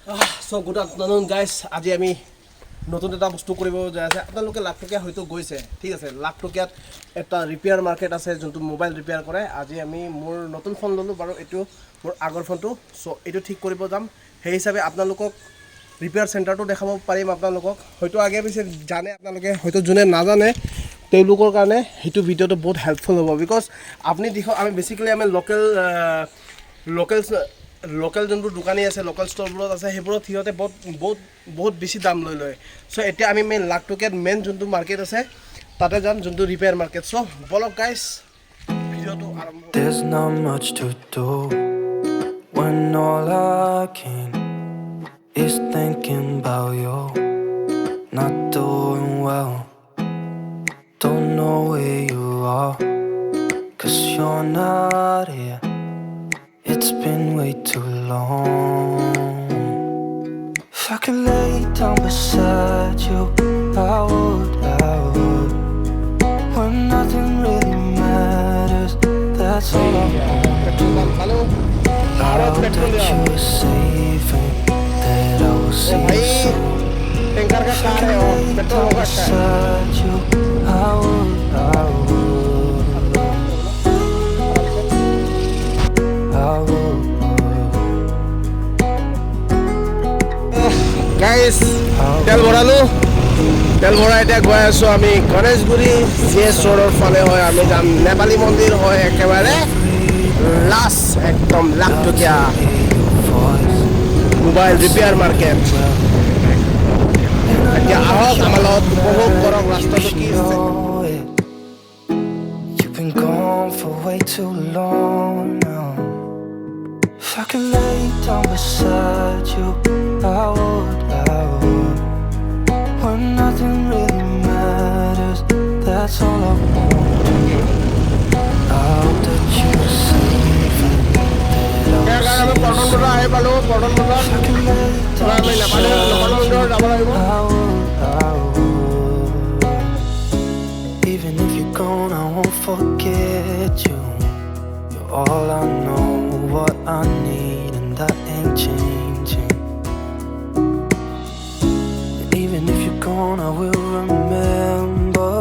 So good afternoon guys. আজি আমি নতুন এটা বস্তু কৰিব যাই আছে আপোনালোকে লাখ টকা হয়তো গৈছে ঠিক আছে লাখ টকাত এটা ৰিপেয়াৰ মাৰ্কেট আছে যোনটো মোবাইল ৰিপেয়াৰ কৰে আজি আমি মোৰ নতুন ফোন ললো বাৰু এটো মোৰ আগৰ ফোনটো সো এটো ঠিক কৰিব যাম সেই হিচাপে আপোনালোকক ৰিপেয়াৰ চেণ্টাৰটো দেখাব পাৰিম আপোনালোকক হয়তো আগে পিছে জানে আপোনালোকে হয়তো যোনে নাজানে তেওঁলোকৰ কাৰণে হেতু ভিডিওটো বহুত হেল্পফুল হ'ব বিকজ আপুনি দেখো আমি বেসিক্যালি আমি লোকেল যোনবোৰ দোকানী আছে লোকেল ষ্টৰবোৰত আছে সেইবোৰত হিয়তে বহুত বেছি দাম লৈ লয় সো এতিয়া আমি মেইন লাখ টকাত মেইন যোনটো মাৰ্কেট আছে তাতে যাম যোনটো ৰিপেয়াৰ মাৰ্কেট সো বলক গাইস ভিডিওটো আৰম্ভ There's not much to do when all I can is thinking about you. Not doing well, don't know where you are, 'cause you're not here. It's been way too long. If I could lay down beside you, I would, when nothing really matters, that's all I want. I hope that you were safe and that I will see you soon. If I could lay down beside you, I would, guys তেল ভৰাই এতিয়া গৈ আছো আমি Ganeshguri GS ৰোডৰ ফালে হয় আমি যাম নেপালী মন্দিৰ হয় একেবাৰে লাষ্ট একদম লাখ টকীয়া মোবাইল ৰিপেয়াৰ মাৰ্কেট এতিয়া আহক আমাৰ লগত উপভোগ কৰক ৰাস্তাটো কি আছে You've been gone for way too long now. If I could lay down beside you, I would, when nothing really matters, that's all I want. I hope that you're safe and that I will see you soon. If I could lay down beside you, I would. Even if you're gone, I won't forget you. You're all I know, what I need, and that ain't changing. And even if you're gone, I will remember.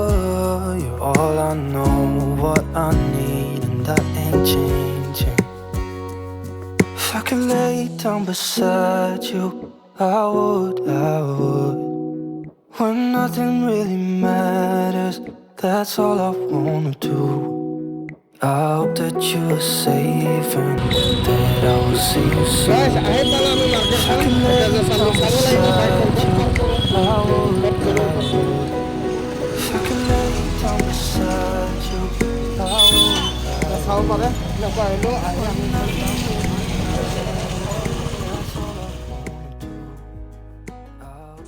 You're all I know, what I need, and that ain't changing. If I could lay down beside you, I would, when nothing really matters, that's all I wanna do. I hope that you are safe and that I will see you soon. If I can lay down beside you, I would. If I can lay down beside you, I would.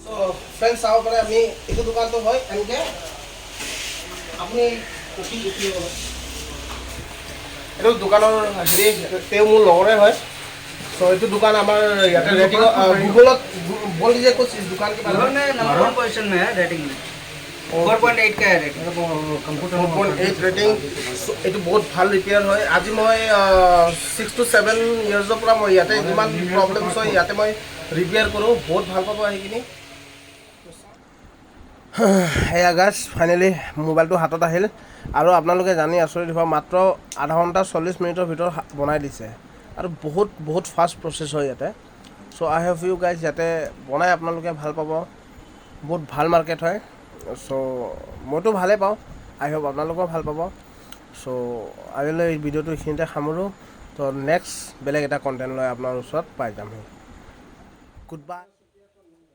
So friends চাও পাৰে আমি এইটো দোকানটো হয় এনেকে আপুনি copy লিখিব এইটো দোকানৰ হেৰি তেওঁ মোৰ লগৰে হয় সো এইটো দোকান আমাৰ ইয়াতে ৰেটিং গুগলত बोल दीजिए कुछ इस दुकान के बारे में नंबर 1 पोजीशन में है रेटिंग में 4.8 का है रेटिंग कंप्यूटर 4.8 रेटिंग এইটো বহুত ভাল ৰিপেয়াৰ হয় আজি মই 6 to 7 ইয়াৰ্ছৰ পৰা মই ইয়াতে ইমান প্ৰবলেমছ হয় ইয়াতে মই ৰিপেয়াৰ কৰোঁ বহুত ভাল পাব আহি কিনি হেয়া গাইছ ফাইনেলি মোবাইলটো হাতত আহিল আৰু আপোনালোকে জানি আচৰিত হ'ব মাত্ৰ আধা ঘণ্টা 40 মিনিটৰ ভিতৰত বনাই দিছে আৰু বহুত ফাষ্ট প্ৰচেছ হয় ইয়াতে so I have you guys ইয়াতে বনাই আপোনালোকে ভাল পাব বহুত ভাল মাৰ্কেট হয় সো মইতো ভালেই পাওঁ আই হোপ আপোনালোকেও ভাল পাব সো আজিলৈ এই ভিডিঅ'টো এইখিনিতে সামৰোঁ তো নেক্সট বেলেগ এটা কণ্টেণ্ট লৈ আপোনাৰ ওচৰত পাই যাম গুড বাই